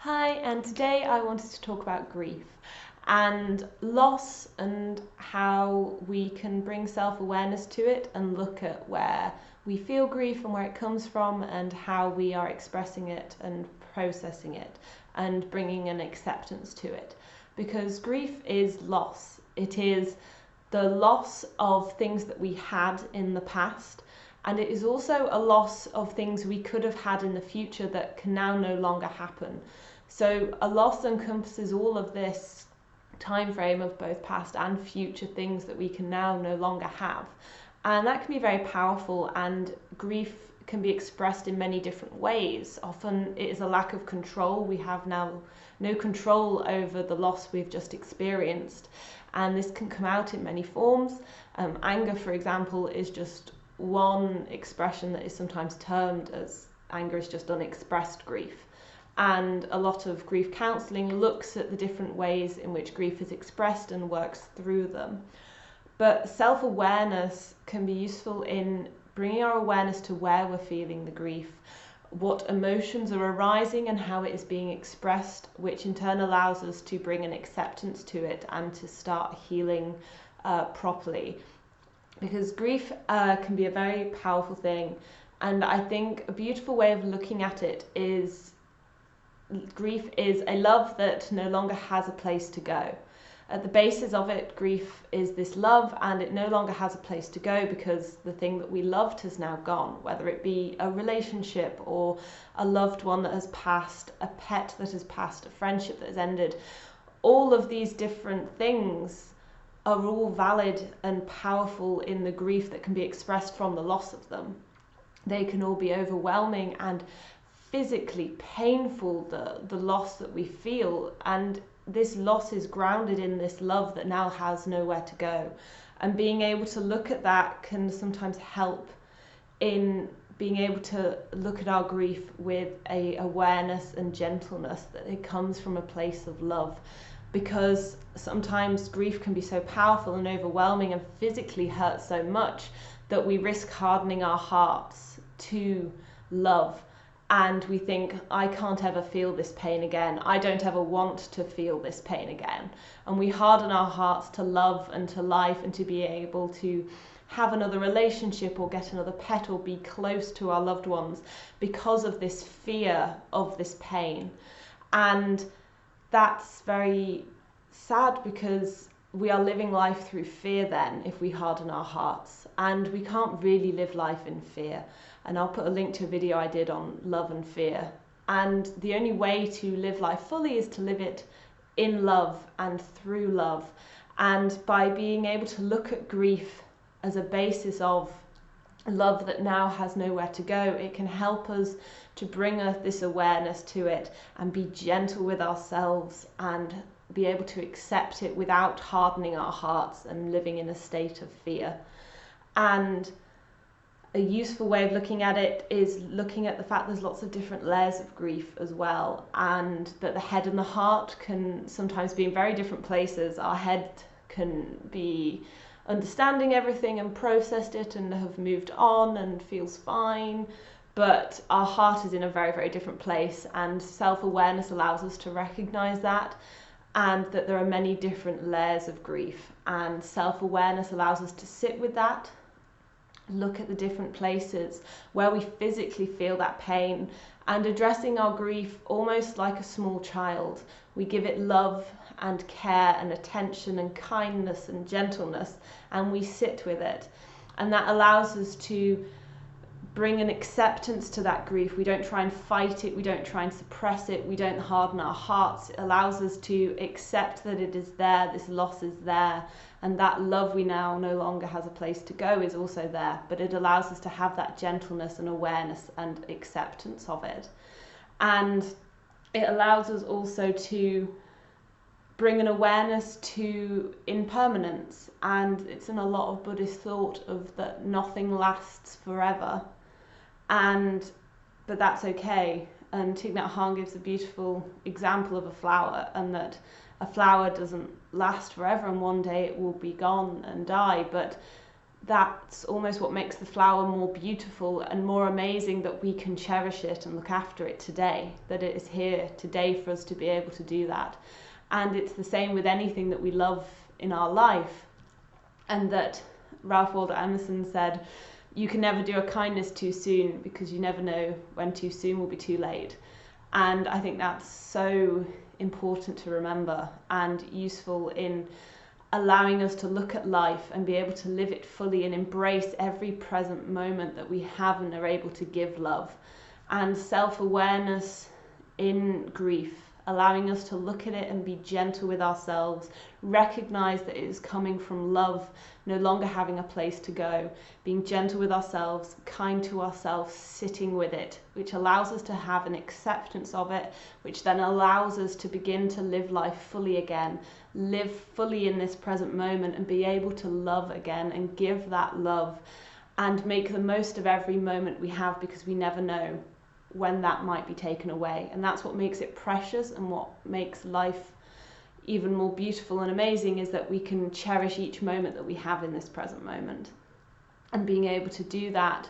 Hi, and today I wanted to talk about grief and loss and how we can bring self-awareness to it and look at where we feel grief and where it comes from and how we are expressing it and processing it and bringing an acceptance to it. Because grief is loss. It is the loss of things that we had in the past, and it is also a loss of things we could have had in the future that can now no longer happen. So a loss encompasses all of this time frame of both past and future things that we can now no longer have. And that can be very powerful, and grief can be expressed in many different ways. Often it is a lack of control. We have now no control over the loss we've just experienced. And this can come out in many forms. Anger, for example, is just one expression that is sometimes termed as anger is just unexpressed grief. And a lot of grief counselling looks at the different ways in which grief is expressed and works through them. But self-awareness can be useful in bringing our awareness to where we're feeling the grief, what emotions are arising and how it is being expressed, which in turn allows us to bring an acceptance to it and to start healing properly. Because grief can be a very powerful thing, and I think a beautiful way of looking at it is grief is a love that no longer has a place to go. At the basis of it, grief is this love, and it no longer has a place to go because the thing that we loved has now gone, whether it be a relationship or a loved one that has passed, a pet that has passed, a friendship that has ended. All of these different things are all valid and powerful in the grief that can be expressed from the loss of them. They can all be overwhelming and physically painful, the loss that we feel, and this loss is grounded in this love that now has nowhere to go. And being able to look at that can sometimes help in being able to look at our grief with a awareness and gentleness that it comes from a place of love. Because sometimes grief can be so powerful and overwhelming and physically hurt so much that we risk hardening our hearts to love. And we think, I can't ever feel this pain again. I don't ever want to feel this pain again. And we harden our hearts to love and to life and to be able to have another relationship or get another pet or be close to our loved ones because of this fear of this pain. And that's very sad because we are living life through fear then if we harden our hearts, and we can't really live life in fear. And I'll put a link to a video I did on love and fear. And the only way to live life fully is to live it in love and through love. And by being able to look at grief as a basis of love that now has nowhere to go, it can help us to bring us this awareness to it and be gentle with ourselves and be able to accept it without hardening our hearts and living in a state of fear. And a useful way of looking at it is looking at the fact there's lots of different layers of grief as well, and that the head and the heart can sometimes be in very different places. Our head can be understanding everything and processed it and have moved on and feels fine, but our heart is in a very, very different place, and self-awareness allows us to recognize that, and that there are many different layers of grief, and self-awareness allows us to sit with that, look at the different places where we physically feel that pain, and addressing our grief almost like a small child. We give it love and care and attention and kindness and gentleness, and we sit with it. And that allows us to bring an acceptance to that grief. We don't try and fight it, we don't try and suppress it, we don't harden our hearts. It allows us to accept that it is there, this loss is there, and that love we now no longer has a place to go is also there, but it allows us to have that gentleness and awareness and acceptance of it. And it allows us also to bring an awareness to impermanence, and it's in a lot of Buddhist thought of that nothing lasts forever, but that's okay. And Thich Nhat Hanh gives a beautiful example of a flower, and that a flower doesn't last forever and one day it will be gone and die, but that's almost what makes the flower more beautiful and more amazing, that we can cherish it and look after it today, that it is here today for us to be able to do that. And it's the same with anything that we love in our life. And that Ralph Waldo Emerson said, you can never do a kindness too soon, because you never know when too soon will be too late. And I think that's so important to remember, and useful in allowing us to look at life and be able to live it fully and embrace every present moment that we have and are able to give love. And self-awareness in grief, allowing us to look at it and be gentle with ourselves, recognize that it is coming from love, no longer having a place to go, being gentle with ourselves, kind to ourselves, sitting with it, which allows us to have an acceptance of it, which then allows us to begin to live life fully again, live fully in this present moment, and be able to love again and give that love and make the most of every moment we have, because we never know when that might be taken away. And that's what makes it precious, and what makes life even more beautiful and amazing, is that we can cherish each moment that we have in this present moment. And being able to do that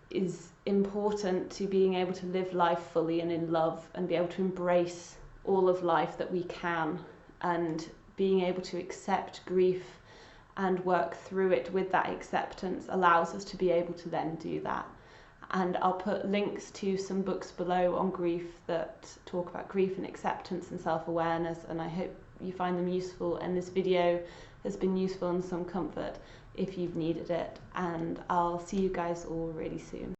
is important to being able to live life fully and in love, and be able to embrace all of life that we can, and being able to accept grief and work through it with that acceptance allows us to be able to then do that. And I'll put links to some books below on grief that talk about grief and acceptance and self-awareness, and I hope you find them useful, and this video has been useful and some comfort if you've needed it. And I'll see you guys all really soon.